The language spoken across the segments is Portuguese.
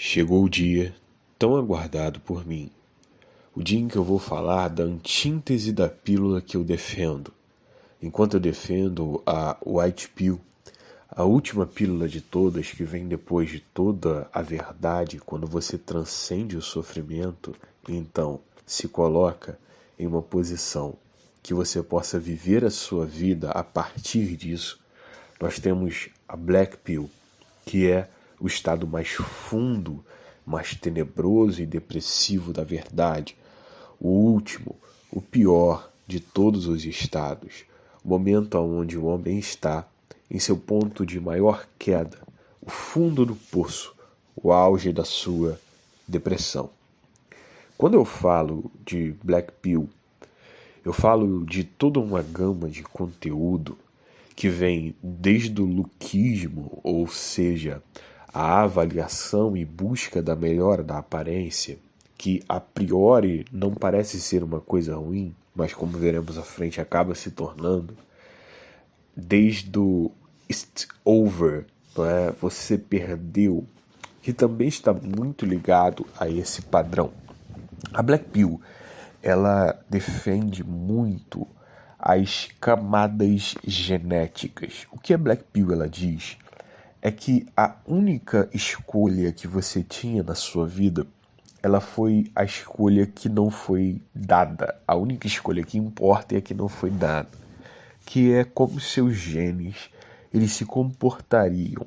Chegou o dia tão aguardado por mim, o dia em que eu vou falar da antítese da pílula que eu defendo. Enquanto eu defendo a White Pill, a última pílula de todas que vem depois de toda a verdade, quando você transcende o sofrimento, então se coloca em uma posição que você possa viver a sua vida a partir disso. Nós temos a Black Pill, que é o estado mais fundo, mais tenebroso e depressivo da verdade, o último, o pior de todos os estados, o momento onde o homem está em seu ponto de maior queda, o fundo do poço, o auge da sua depressão. Quando eu falo de Black Pill, eu falo de toda uma gama de conteúdo que vem desde o lookismo, ou seja, a avaliação e busca da melhora da aparência, que a priori não parece ser uma coisa ruim, mas como veremos à frente acaba se tornando, desde o it's over, não é? Você perdeu, que também está muito ligado a esse padrão. A Black Pill, ela defende muito as camadas genéticas. O que a Black Pill ela diz é que a única escolha que você tinha na sua vida, ela foi a escolha que não foi dada. A única escolha que importa é a que não foi dada, que é como seus genes eles se comportariam.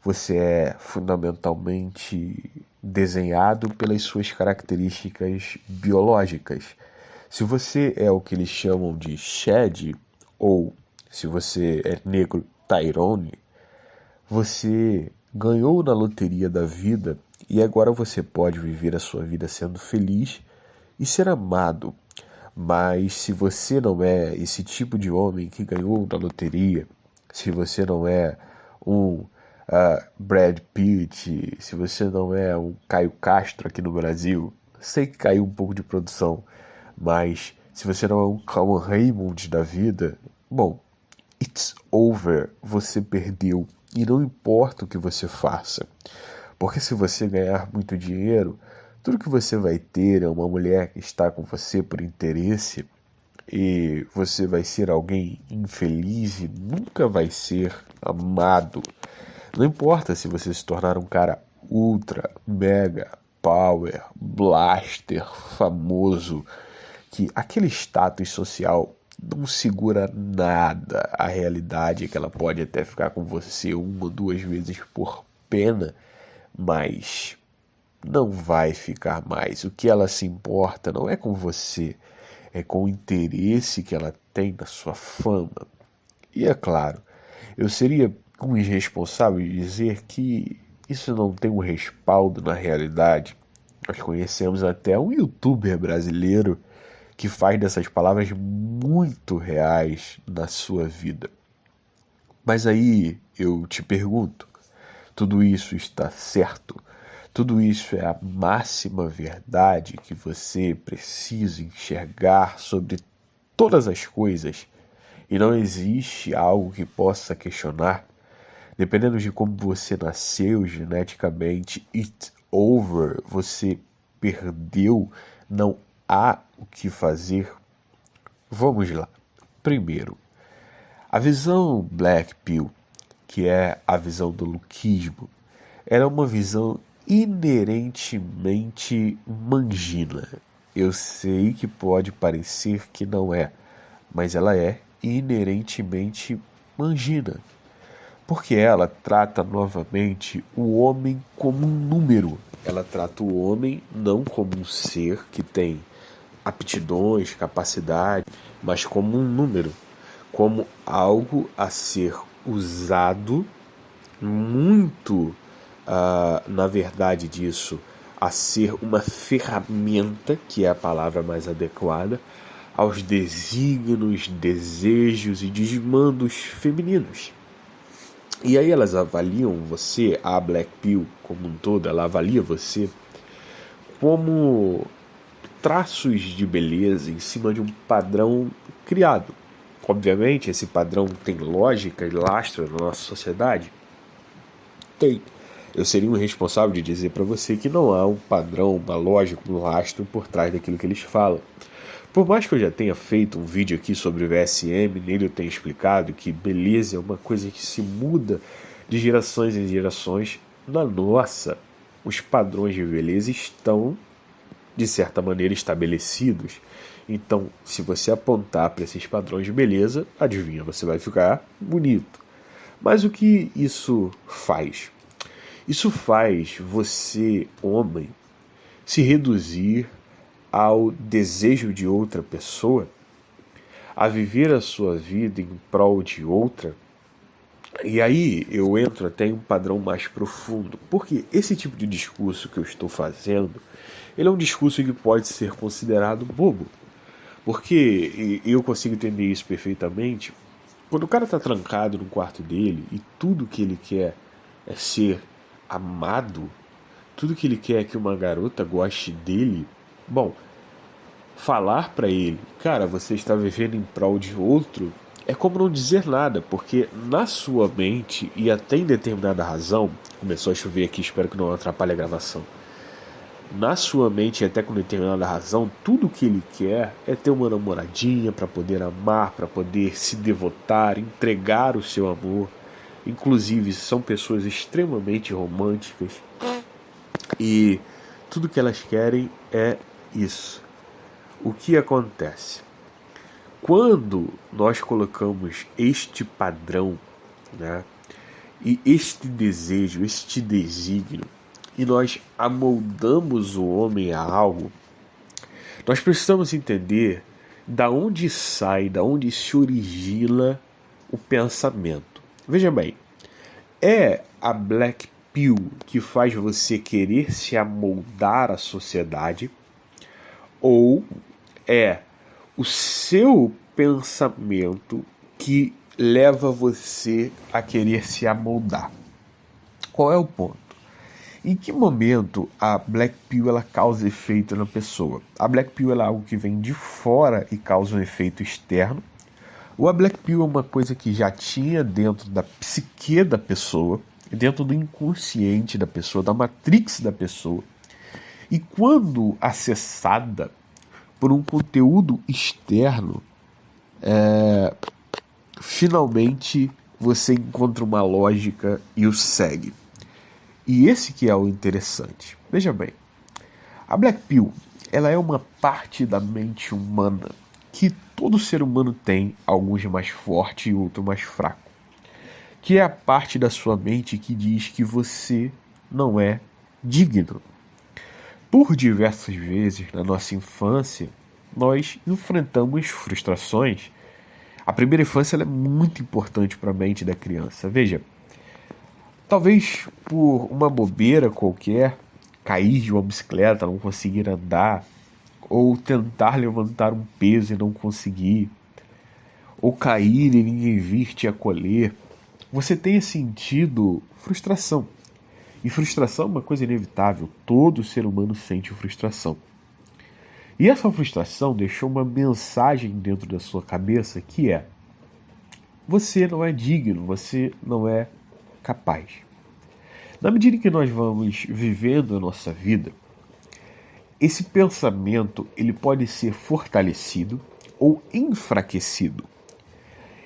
Você é fundamentalmente desenhado pelas suas características biológicas. Se você é o que eles chamam de Shed, ou se você é negro Tyrone, você ganhou na loteria da vida e agora você pode viver a sua vida sendo feliz e ser amado. Mas se você não é esse tipo de homem que ganhou na loteria, se você não é um Brad Pitt, se você não é um Caio Castro aqui no Brasil, sei que caiu um pouco de produção, mas se você não é um Cauan Raymond da vida, bom, it's over, você perdeu. E não importa o que você faça, porque se você ganhar muito dinheiro, tudo que você vai ter é uma mulher que está com você por interesse e você vai ser alguém infeliz e nunca vai ser amado. Não importa se você se tornar um cara ultra, mega, power, blaster, famoso, que aquele status social não segura nada. A realidade é que ela pode até ficar com você uma ou duas vezes por pena, mas não vai ficar mais. O que ela se importa não é com você, é com o interesse que ela tem na sua fama. E é claro, eu seria um irresponsável de dizer que isso não tem um respaldo na realidade. Nós conhecemos até um youtuber brasileiro que faz dessas palavras muito reais na sua vida. Mas aí eu te pergunto, tudo isso está certo? Tudo isso é a máxima verdade que você precisa enxergar sobre todas as coisas e não existe algo que possa questionar? Dependendo de como você nasceu geneticamente, it's over, você perdeu, não há o que fazer. Vamos lá. Primeiro, a visão Black Pill, que é a visão do lookismo, era uma visão inerentemente mangina. Eu sei que pode parecer que não é, mas ela é inerentemente mangina. Porque ela trata novamente o homem como um número. Ela trata o homem não como um ser que tem aptidões, capacidade, mas como um número, como algo a ser usado muito, na verdade disso, a ser uma ferramenta, que é a palavra mais adequada, aos desígnios, desejos e desmandos femininos. E aí elas avaliam você, a Black Pill como um todo, ela avalia você como traços de beleza em cima de um padrão criado. Obviamente, esse padrão tem lógica e lastro na nossa sociedade? Tem. eu seria um responsável de dizer para você que não há um padrão, uma lógica, um rastro por trás daquilo que eles falam. Por mais que eu já tenha feito um vídeo aqui sobre o VSM, nele eu tenho explicado que beleza é uma coisa que se muda de gerações em gerações. Na nossa, os padrões de beleza estão, de certa maneira, estabelecidos. Então, se você apontar para esses padrões de beleza, adivinha, você vai ficar bonito. Mas o que isso faz? Isso faz você, homem, se reduzir ao desejo de outra pessoa, a viver a sua vida em prol de outra. E aí eu entro até em um padrão mais profundo, porque esse tipo de discurso que eu estou fazendo, ele é um discurso que pode ser considerado bobo, porque eu consigo entender isso perfeitamente. Quando o cara está trancado no quarto dele e tudo que ele quer é ser amado, tudo que ele quer é que uma garota goste dele, bom, falar para ele, cara, você está vivendo em prol de outro, é como não dizer nada, porque na sua mente, e até em determinada razão, começou a chover aqui, espero que não atrapalhe a gravação, na sua mente, e até com determinada razão, tudo que ele quer é ter uma namoradinha para poder amar, para poder se devotar, entregar o seu amor. Inclusive, são pessoas extremamente românticas e tudo que elas querem é isso. O que acontece? Quando nós colocamos este padrão, né, e este desejo, este desígnio, e nós amoldamos o homem a algo, nós precisamos entender da onde sai, da onde se origina o pensamento. Veja bem, é a Black Pill que faz você querer se amoldar à sociedade, ou é o seu pensamento que leva você a querer se amoldar? Qual é o ponto? Em que momento a Black Pill ela causa efeito na pessoa? A Black Pill ela é algo que vem de fora e causa um efeito externo? Ou a Black Pill é uma coisa que já tinha dentro da psique da pessoa, dentro do inconsciente da pessoa, da matrix da pessoa, e quando acessada por um conteúdo externo, finalmente você encontra uma lógica e o segue. E esse que é o interessante. Veja bem, a Black Pill ela é uma parte da mente humana que todo ser humano tem, alguns mais forte e outros mais fraco, que é a parte da sua mente que diz que você não é digno. Por diversas vezes na nossa infância, nós enfrentamos frustrações. A primeira infância ela é muito importante para a mente da criança. Veja, talvez por uma bobeira qualquer, cair de uma bicicleta, não conseguir andar, ou tentar levantar um peso e não conseguir, ou cair e ninguém vir te acolher, você tenha sentido frustração. E frustração é uma coisa inevitável, todo ser humano sente frustração. E essa frustração deixou uma mensagem dentro da sua cabeça que é: você não é digno, você não é capaz. Na medida em que nós vamos vivendo a nossa vida, esse pensamento ele pode ser fortalecido ou enfraquecido.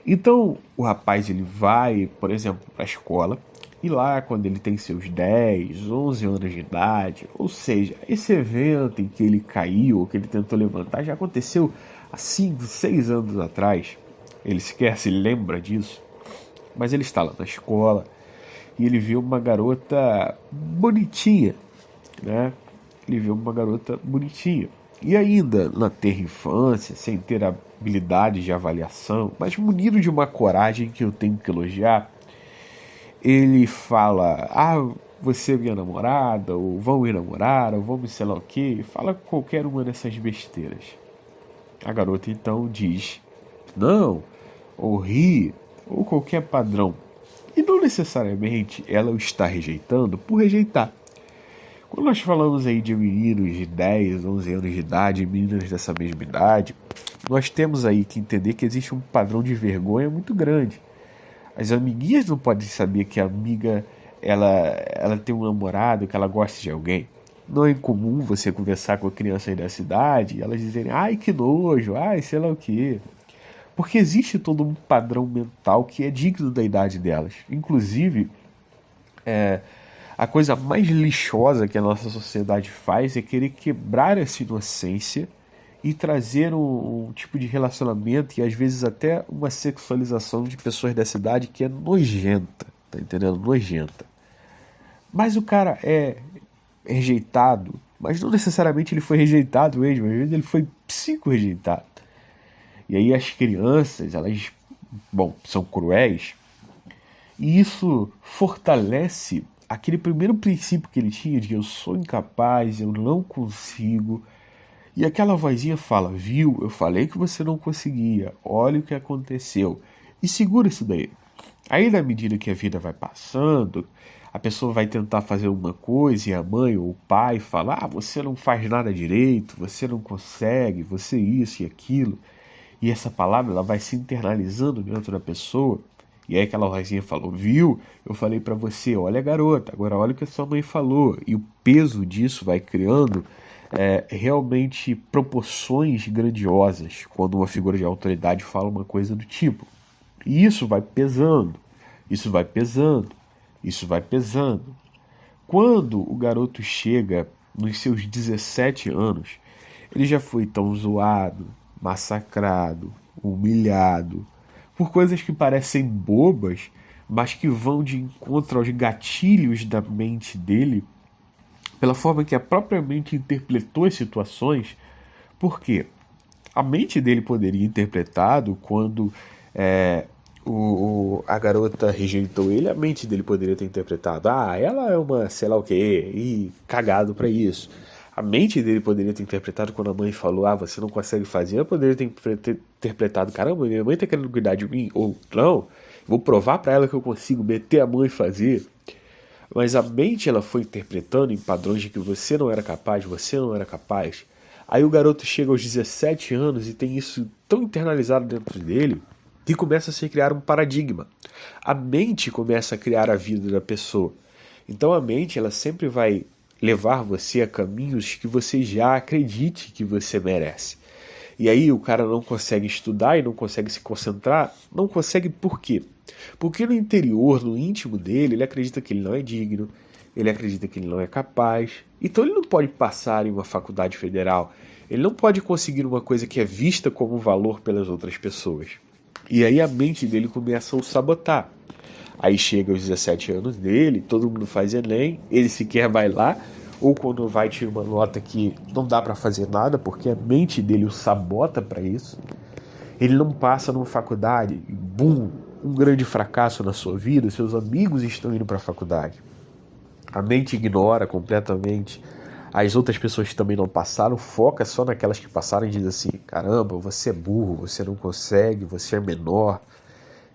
Então, o rapaz ele vai, por exemplo, para a escola, e lá quando ele tem seus 10, 11 anos de idade, ou seja, esse evento em que ele caiu, ou que ele tentou levantar, já aconteceu há 5, 6 anos atrás. Ele sequer se lembra disso, mas ele está lá na escola e ele vê uma garota bonitinha, né? Ele vê uma garota bonitinha. E ainda na terra infância, sem ter habilidade de avaliação, mas munido de uma coragem que eu tenho que elogiar, ele fala: ah, você é minha namorada, ou vamos ir namorar, ou vamos sei lá o que, fala qualquer uma dessas besteiras. A garota então diz não, ou ri, ou qualquer padrão. E não necessariamente ela o está rejeitando por rejeitar. Quando nós falamos aí de meninos de 10, 11 anos de idade, meninas dessa mesma idade, nós temos aí que entender que existe um padrão de vergonha muito grande. As amiguinhas não podem saber que a amiga ela tem um namorado, que ela gosta de alguém. Não é incomum você conversar com crianças da cidade e elas dizerem, ai que nojo, ai sei lá o que. Porque existe todo um padrão mental que é digno da idade delas. Inclusive, a coisa mais lixosa que a nossa sociedade faz é querer quebrar essa inocência e trazer um tipo de relacionamento e às vezes até uma sexualização de pessoas dessa idade que é nojenta, tá entendendo? Nojenta. Mas o cara é rejeitado, mas não necessariamente ele foi rejeitado mesmo, às vezes ele foi psico-rejeitado. E aí as crianças, elas, bom, são cruéis, e isso fortalece aquele primeiro princípio que ele tinha de eu sou incapaz, eu não consigo. E aquela vozinha fala, viu, eu falei que você não conseguia, olha o que aconteceu. E segura isso daí. Aí na medida que a vida vai passando, a pessoa vai tentar fazer uma coisa e a mãe ou o pai fala, ah, você não faz nada direito, você não consegue, você isso e aquilo. E essa palavra ela vai se internalizando dentro da pessoa. E aí aquela vozinha falou, viu? Eu falei pra você, olha garota, agora olha o que a sua mãe falou. E o peso disso vai criando realmente proporções grandiosas quando uma figura de autoridade fala uma coisa do tipo. E isso vai pesando, isso vai pesando, isso vai pesando. Quando o garoto chega nos seus 17 anos, ele já foi tão zoado, massacrado, humilhado, por coisas que parecem bobas, mas que vão de encontro aos gatilhos da mente dele, pela forma que a própria mente interpretou as situações. Por quê? A mente dele poderia interpretado quando é, a garota rejeitou ele, a mente dele poderia ter interpretado, ah, ela é uma sei lá o que, e cagado pra isso. A mente dele poderia ter interpretado quando a mãe falou, ah, você não consegue fazer, ela poderia ter interpretado, caramba, minha mãe tá querendo cuidar de mim, ou não, vou provar pra ela que eu consigo meter a mãe e fazer. Mas a mente ela foi interpretando em padrões de que você não era capaz, você não era capaz. Aí o garoto chega aos 17 anos e tem isso tão internalizado dentro dele que começa a se criar um paradigma. A mente começa a criar a vida da pessoa. Então a mente ela sempre vai levar você a caminhos que você já acredite que você merece. E aí o cara não consegue estudar e não consegue se concentrar. Não consegue por quê? Porque no interior, no íntimo dele, ele acredita que ele não é digno, ele acredita que ele não é capaz. Então ele não pode passar em uma faculdade federal. Ele não pode conseguir uma coisa que é vista como valor pelas outras pessoas. E aí a mente dele começa a o sabotar. Aí chega aos 17 anos dele, todo mundo faz Enem, ele sequer vai lá, ou quando vai tira uma nota que não dá para fazer nada, porque a mente dele o sabota para isso. Ele não passa numa faculdade, bum, um grande fracasso na sua vida, seus amigos estão indo para a faculdade. A mente ignora completamente as outras pessoas que também não passaram, foca só naquelas que passaram e diz assim, caramba, você é burro, você não consegue, você é menor.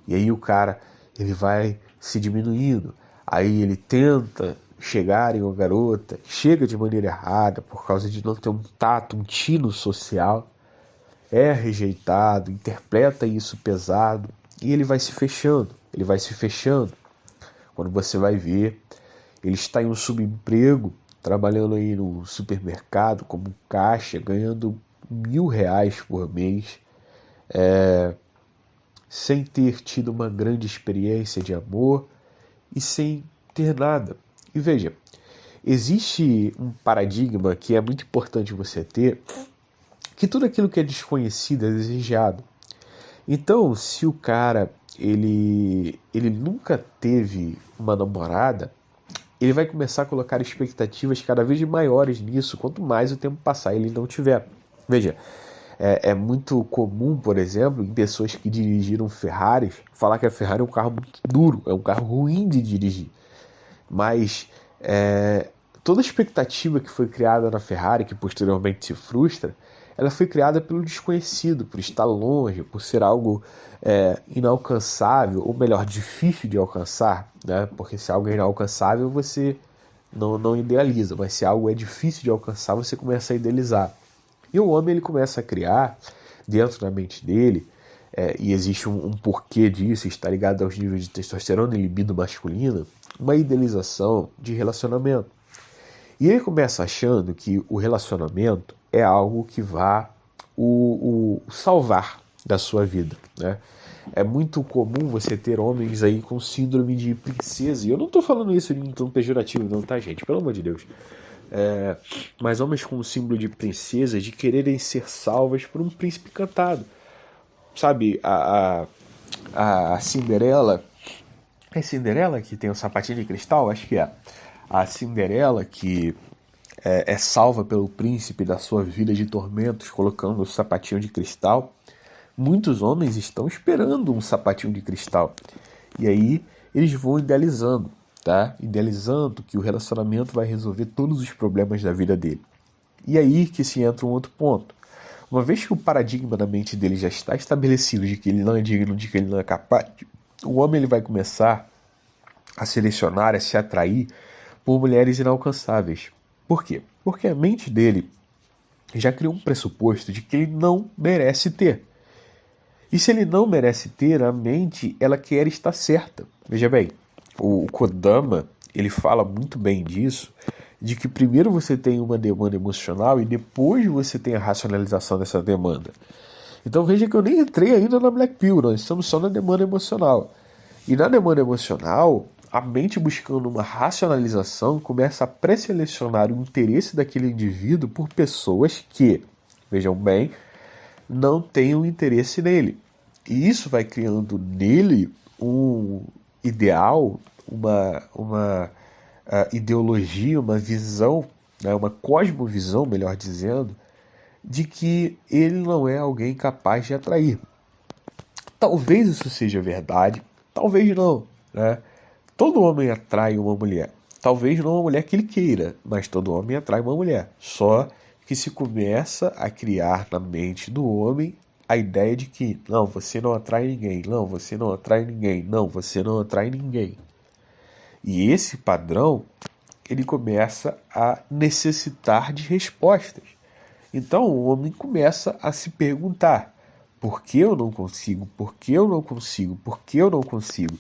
E aí o cara, ele vai se diminuindo. Aí ele tenta chegar em uma garota, chega de maneira errada por causa de não ter um tato, um tino social, é rejeitado, interpreta isso pesado e ele vai se fechando, ele vai se fechando. Quando você vai ver, ele está em um subemprego, trabalhando aí no supermercado como caixa, ganhando R$ 1.000 por mês, sem ter tido uma grande experiência de amor e sem ter nada. E veja, existe um paradigma que é muito importante você ter, que tudo aquilo que é desconhecido é desejado. Então, se o cara ele nunca teve uma namorada, ele vai começar a colocar expectativas cada vez maiores nisso, quanto mais o tempo passar ele não tiver. Veja, é muito comum, por exemplo, em pessoas que dirigiram Ferraris, falar que a Ferrari é um carro muito duro, é um carro ruim de dirigir. Mas toda a expectativa que foi criada na Ferrari, que posteriormente se frustra, ela foi criada pelo desconhecido, por estar longe, por ser algo inalcançável, ou melhor, difícil de alcançar, né? Porque se algo é inalcançável, você não idealiza, mas se algo é difícil de alcançar, você começa a idealizar. E o homem ele começa a criar, dentro da mente dele, e existe um porquê disso, está ligado aos níveis de testosterona e libido masculina, uma idealização de relacionamento. E ele começa achando que o relacionamento é algo que vá o salvar da sua vida, né? É muito comum você ter homens aí com síndrome de princesa, e eu não estou falando isso em tom pejorativo não, tá, gente? Pelo amor de Deus. Mas homens com o símbolo de princesa, de quererem ser salvas por um príncipe encantado. Sabe, a Cinderela. É Cinderela que tem o sapatinho de cristal? Acho que é. A Cinderela que é salva pelo príncipe da sua vida de tormentos, colocando o sapatinho de cristal. Muitos homens estão esperando um sapatinho de cristal. E aí eles vão idealizando, tá? Idealizando que o relacionamento vai resolver todos os problemas da vida dele. E aí que se entra um outro ponto. Uma vez que o paradigma da mente dele já está estabelecido de que ele não é digno, de que ele não é capaz, o homem ele vai começar a selecionar, a se atrair por mulheres inalcançáveis. Por quê? Porque a mente dele já criou um pressuposto de que ele não merece ter. E se ele não merece ter, a mente ela quer estar certa. Veja bem, o Kodama ele fala muito bem disso, de que primeiro você tem uma demanda emocional e depois você tem a racionalização dessa demanda. Então veja que eu nem entrei ainda na Black Pill, nós estamos só na demanda emocional. E na demanda emocional, a mente buscando uma racionalização começa a pré-selecionar o interesse daquele indivíduo por pessoas que, vejam bem, não tenham interesse nele. E isso vai criando nele um ideal, uma ideologia, uma visão, né, uma cosmovisão, melhor dizendo, de que ele não é alguém capaz de atrair. Talvez isso seja verdade, talvez não, né? Todo homem atrai uma mulher. Talvez não uma mulher que ele queira, mas todo homem atrai uma mulher. Só que se começa a criar na mente do homem a ideia de que não, você não atrai ninguém, não, você não atrai ninguém, não, você não atrai ninguém. E esse padrão, ele começa a necessitar de respostas. Então o homem começa a se perguntar: por que eu não consigo? Por que eu não consigo? Por que eu não consigo?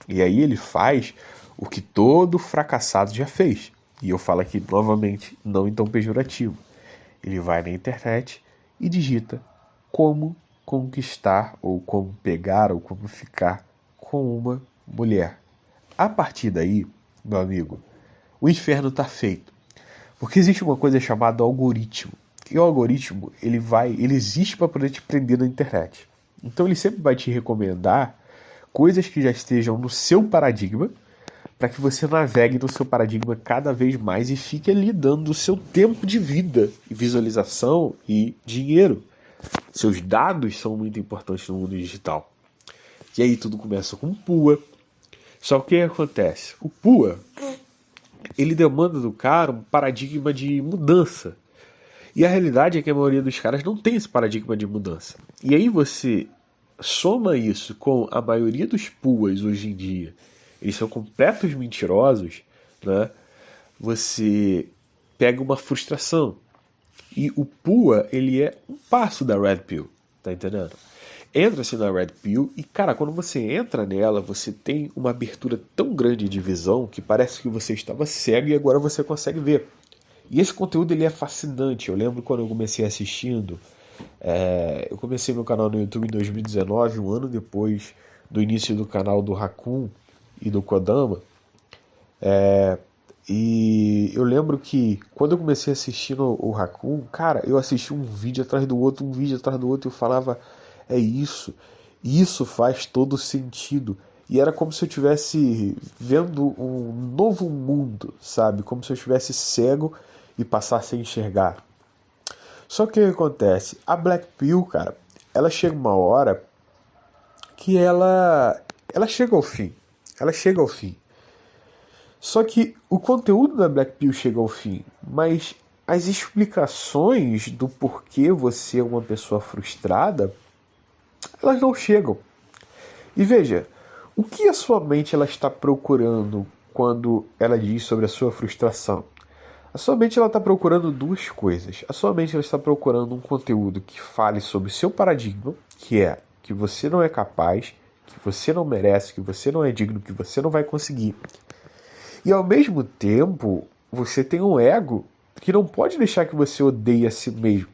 E aí ele faz o que todo fracassado já fez. E eu falo aqui novamente, não em tom pejorativo. Ele vai na internet e digita como conquistar, ou como pegar, ou como ficar com uma mulher. A partir daí, meu amigo, o inferno está feito. Porque existe uma coisa chamada algoritmo. E o algoritmo, ele existe para poder te prender na internet. Então ele sempre vai te recomendar coisas que já estejam no seu paradigma, para que você navegue no seu paradigma cada vez mais e fique ali dando o seu tempo de vida, e visualização e dinheiro. Seus dados são muito importantes no mundo digital. E aí tudo começa com PUA. Só que o que acontece? O PUA, ele demanda do cara um paradigma de mudança. E a realidade é que a maioria dos caras não tem esse paradigma de mudança. E aí você soma isso com a maioria dos PUAs hoje em dia, eles são completos mentirosos, né? Você pega uma frustração. E o PUA, ele é um passo da Red Pill, tá entendendo? Entra-se na Red Pill e, cara, quando você entra nela, você tem uma abertura tão grande de visão que parece que você estava cego e agora você consegue ver. E esse conteúdo ele é fascinante. Eu lembro quando eu comecei assistindo, eu comecei meu canal no YouTube em 2019, um ano depois do início do canal do Raccoon e do Kodama. E eu lembro que quando eu comecei assistindo o Raccoon, cara, eu assisti um vídeo atrás do outro, e eu falava, é isso, isso faz todo sentido. E era como se eu estivesse vendo um novo mundo, sabe? Como se eu estivesse cego e passasse a enxergar. Só que o que acontece? A Black Pill, cara, ela chega uma hora que ela chega ao fim. Ela chega ao fim. Só que o conteúdo da Black Pill chega ao fim, mas as explicações do porquê você é uma pessoa frustrada, elas não chegam. E veja, o que a sua mente ela está procurando quando ela diz sobre a sua frustração? A sua mente ela está procurando duas coisas. A sua mente ela está procurando um conteúdo que fale sobre o seu paradigma, que é que você não é capaz, que você não merece, que você não é digno, que você não vai conseguir. E ao mesmo tempo, você tem um ego que não pode deixar que você odeie a si mesmo,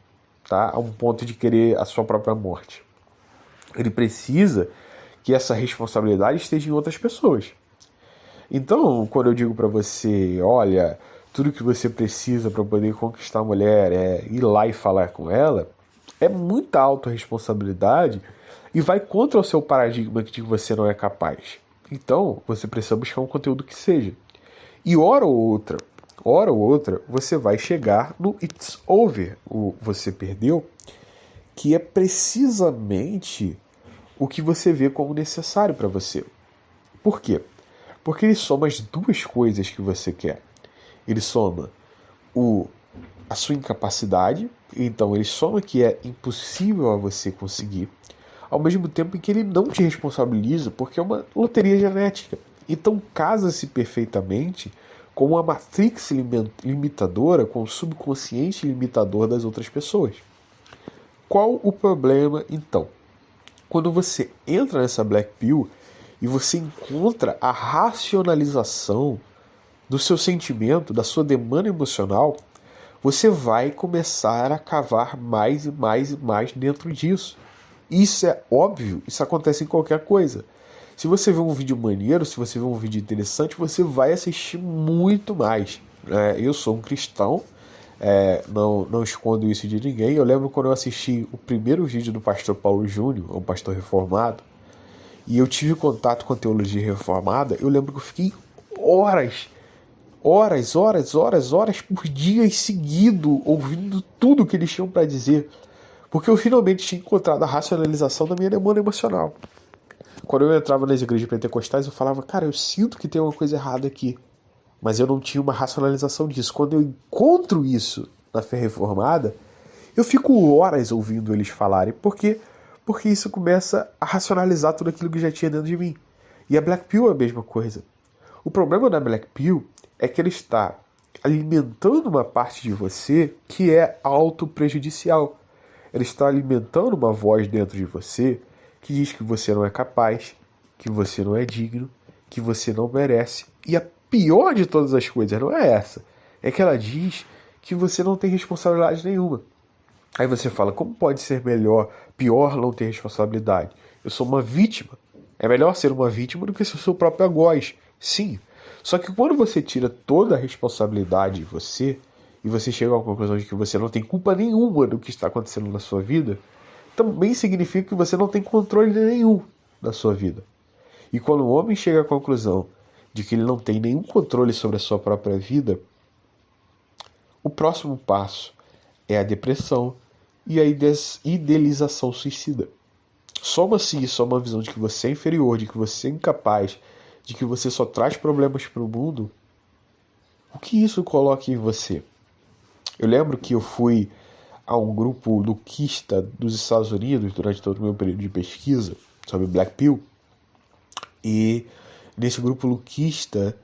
tá? A um ponto de querer a sua própria morte. Ele precisa que essa responsabilidade esteja em outras pessoas. Então, quando eu digo para você, olha, tudo que você precisa para poder conquistar a mulher é ir lá e falar com ela, é muita autorresponsabilidade e vai contra o seu paradigma de que você não é capaz. Então, você precisa buscar um conteúdo que seja. E hora ou outra, você vai chegar no it's over, o você perdeu, que é precisamente o que você vê como necessário para você. Por quê? Porque ele soma as duas coisas que você quer. Ele soma a sua incapacidade, então ele soma que é impossível a você conseguir, ao mesmo tempo em que ele não te responsabiliza, porque é uma loteria genética. Então casa-se perfeitamente com uma matrix limitadora, com o subconsciente limitador das outras pessoas. Qual o problema, então? Quando você entra nessa Black Pill e você encontra a racionalização do seu sentimento, da sua demanda emocional, você vai começar a cavar mais e mais e mais dentro disso. Isso é óbvio, isso acontece em qualquer coisa. Se você vê um vídeo maneiro, se você vê um vídeo interessante, você vai assistir muito mais. Eu sou um cristão, não escondo isso de ninguém. Eu lembro quando eu assisti o primeiro vídeo do pastor Paulo Júnior, um pastor reformado, e eu tive contato com a teologia reformada, eu lembro que eu fiquei horas por dia seguido ouvindo tudo que eles tinham para dizer, porque eu finalmente tinha encontrado a racionalização da minha demanda emocional. Quando eu entrava nas igrejas pentecostais, eu falava, cara, eu sinto que tem uma coisa errada aqui, mas eu não tinha uma racionalização disso. Quando eu encontro isso na fé reformada, eu fico horas ouvindo eles falarem. Por quê? Porque isso começa a racionalizar tudo aquilo que já tinha dentro de mim. E a Black Pill é a mesma coisa. O problema da Black Pill é que ele está alimentando uma parte de você que é autoprejudicial. Ele está alimentando uma voz dentro de você que diz que você não é capaz, que você não é digno, que você não merece. E a pior de todas as coisas não é essa. É que ela diz que você não tem responsabilidade nenhuma. Aí você fala, como pode ser pior não ter responsabilidade? Eu sou uma vítima. É melhor ser uma vítima do que ser o seu próprio algoz. Sim. Só que quando você tira toda a responsabilidade de você, e você chega à conclusão de que você não tem culpa nenhuma do que está acontecendo na sua vida, também significa que você não tem controle nenhum da sua vida. E quando o homem chega à conclusão de que ele não tem nenhum controle sobre a sua própria vida, o próximo passo é a depressão e a idealização suicida. Soma-se isso a uma visão de que você é inferior, de que você é incapaz, de que você só traz problemas para o mundo. O que isso coloca em você? Eu lembro que eu fui a um grupo luquista dos Estados Unidos durante todo o meu período de pesquisa sobre Black Pill. E nesse grupo luquista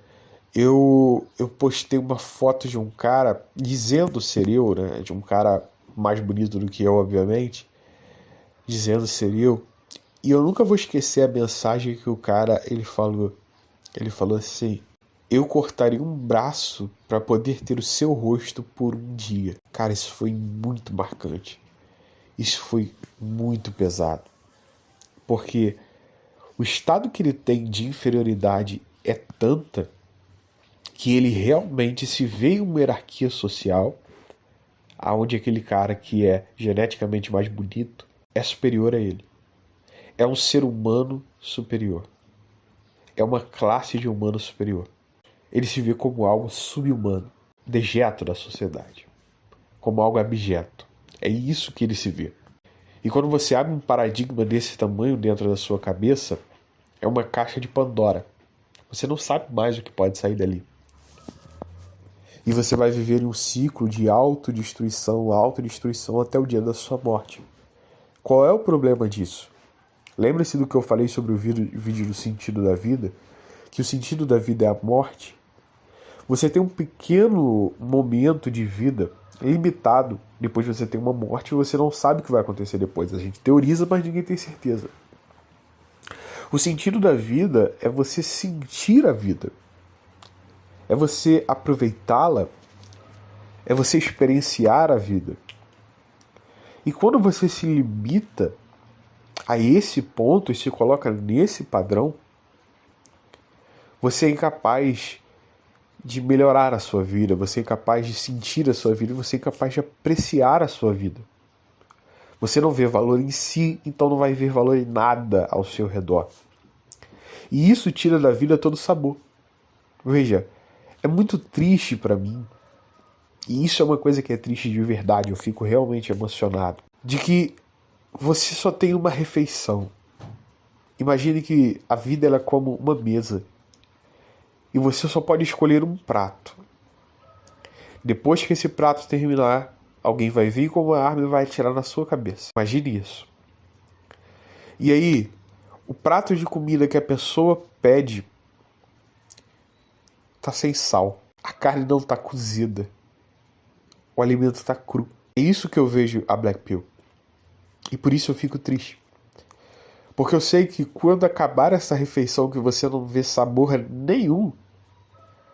eu postei uma foto de um cara dizendo ser eu, né? De um cara mais bonito do que eu, obviamente, dizendo ser eu. E eu nunca vou esquecer a mensagem que o cara ele falou. Ele falou assim: eu cortaria um braço para poder ter o seu rosto por um dia. Cara, isso foi muito marcante. Isso foi muito pesado. Porque o estado que ele tem de inferioridade é tanta que ele realmente se vê em uma hierarquia social aonde aquele cara que é geneticamente mais bonito é superior a ele. É um ser humano superior. É uma classe de humano superior. Ele se vê como algo subhumano, dejeto da sociedade, como algo abjeto. É isso que ele se vê. E quando você abre um paradigma desse tamanho dentro da sua cabeça, é uma caixa de Pandora. Você não sabe mais o que pode sair dali. E você vai viver em um ciclo de autodestruição até o dia da sua morte. Qual é o problema disso? Lembre-se do que eu falei sobre o vídeo do sentido da vida, que o sentido da vida é a morte. Você tem um pequeno momento de vida limitado. Depois você tem uma morte e você não sabe o que vai acontecer depois. A gente teoriza, mas ninguém tem certeza. O sentido da vida é você sentir a vida. É você aproveitá-la. É você experienciar a vida. E quando você se limita a esse ponto e se coloca nesse padrão, você é incapaz de melhorar a sua vida, você é incapaz de sentir a sua vida, você é incapaz de apreciar a sua vida. Você não vê valor em si, então não vai ver valor em nada ao seu redor. E isso tira da vida todo o sabor. Veja, é muito triste para mim, e isso é uma coisa que é triste de verdade, eu fico realmente emocionado, de que você só tem uma refeição. Imagine que a vida ela é como uma mesa, e você só pode escolher um prato. Depois que esse prato terminar, alguém vai vir com uma arma e vai atirar na sua cabeça. Imagine isso. E aí, o prato de comida que a pessoa pede tá sem sal. A carne não tá cozida. O alimento tá cru. É isso que eu vejo a Black Pill. E por isso eu fico triste. Porque eu sei que quando acabar essa refeição que você não vê sabor nenhum,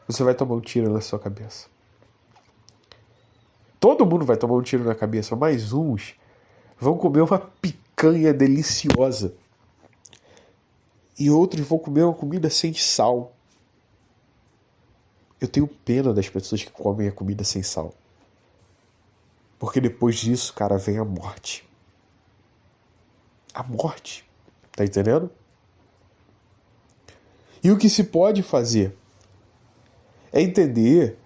você vai tomar um tiro na sua cabeça. Todo mundo vai tomar um tiro na cabeça, mas uns vão comer uma picanha deliciosa. E outros vão comer uma comida sem sal. Eu tenho pena das pessoas que comem a comida sem sal. Porque depois disso, cara, vem a morte. A morte. Tá entendendo? E o que se pode fazer é entender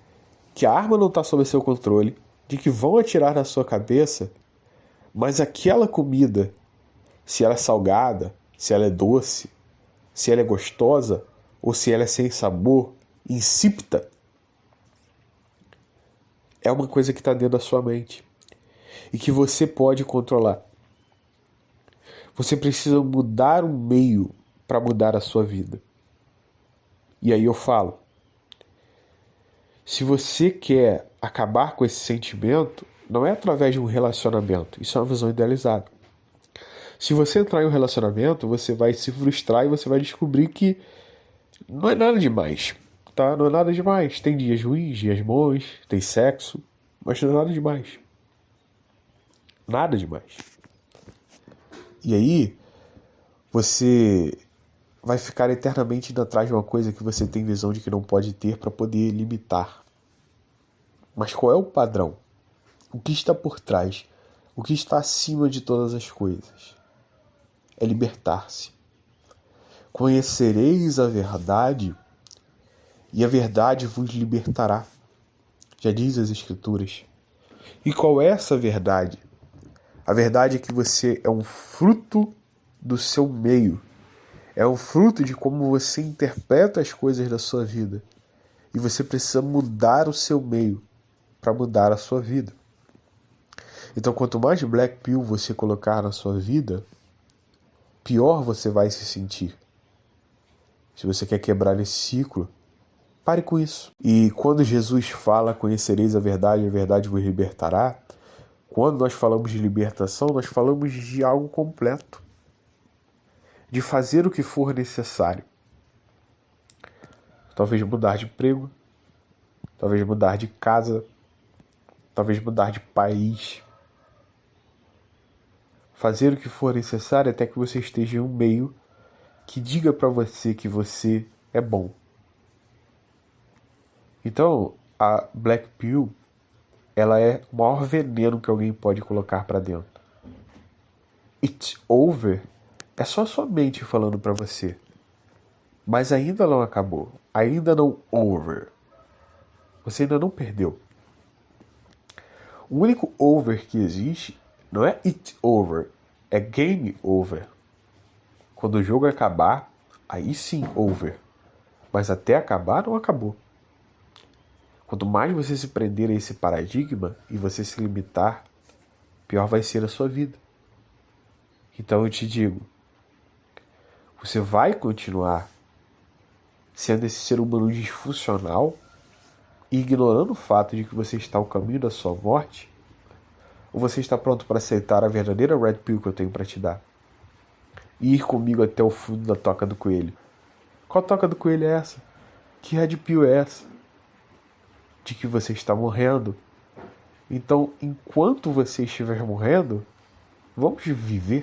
que a arma não está sob seu controle, de que vão atirar na sua cabeça, mas aquela comida, se ela é salgada, se ela é doce, se ela é gostosa ou se ela é sem sabor, insípida, é uma coisa que está dentro da sua mente e que você pode controlar. Você precisa mudar um meio para mudar a sua vida. E aí eu falo, se você quer acabar com esse sentimento, não é através de um relacionamento. Isso é uma visão idealizada. Se você entrar em um relacionamento, você vai se frustrar e você vai descobrir que não é nada demais. Tá? Não é nada demais. Tem dias ruins, dias bons, tem sexo, mas não é nada demais. Nada demais. E aí, você vai ficar eternamente indo atrás de uma coisa que você tem visão de que não pode ter para poder limitar. Mas qual é o padrão? O que está por trás? O que está acima de todas as coisas? É libertar-se. Conhecereis a verdade e a verdade vos libertará. Já diz as Escrituras. E qual é essa verdade? A verdade é que você é um fruto do seu meio. É um fruto de como você interpreta as coisas da sua vida. E você precisa mudar o seu meio para mudar a sua vida. Então, quanto mais Black Pill você colocar na sua vida, pior você vai se sentir. Se você quer quebrar esse ciclo, pare com isso. E quando Jesus fala, conhecereis a verdade vos libertará, quando nós falamos de libertação, nós falamos de algo completo. De fazer o que for necessário. Talvez mudar de emprego, talvez mudar de casa, talvez mudar de país. Fazer o que for necessário até que você esteja em um meio que diga para você que você é bom. Então, a Black Pill, ela é o maior veneno que alguém pode colocar para dentro. It's over é só sua mente falando para você. Mas ainda não acabou. Ainda não over. Você ainda não perdeu. O único over que existe não é it over, é game over. Quando o jogo acabar, aí sim over. Mas até acabar, não acabou. Quanto mais você se prender a esse paradigma e você se limitar, pior vai ser a sua vida. Então eu te digo, você vai continuar sendo esse ser humano disfuncional e ignorando o fato de que você está ao caminho da sua morte? Ou você está pronto para aceitar a verdadeira Red Pill que eu tenho para te dar? E ir comigo até o fundo da toca do coelho? Qual toca do coelho é essa? Que Red Pill é essa? De que você está morrendo? Então, enquanto você estiver morrendo, vamos viver.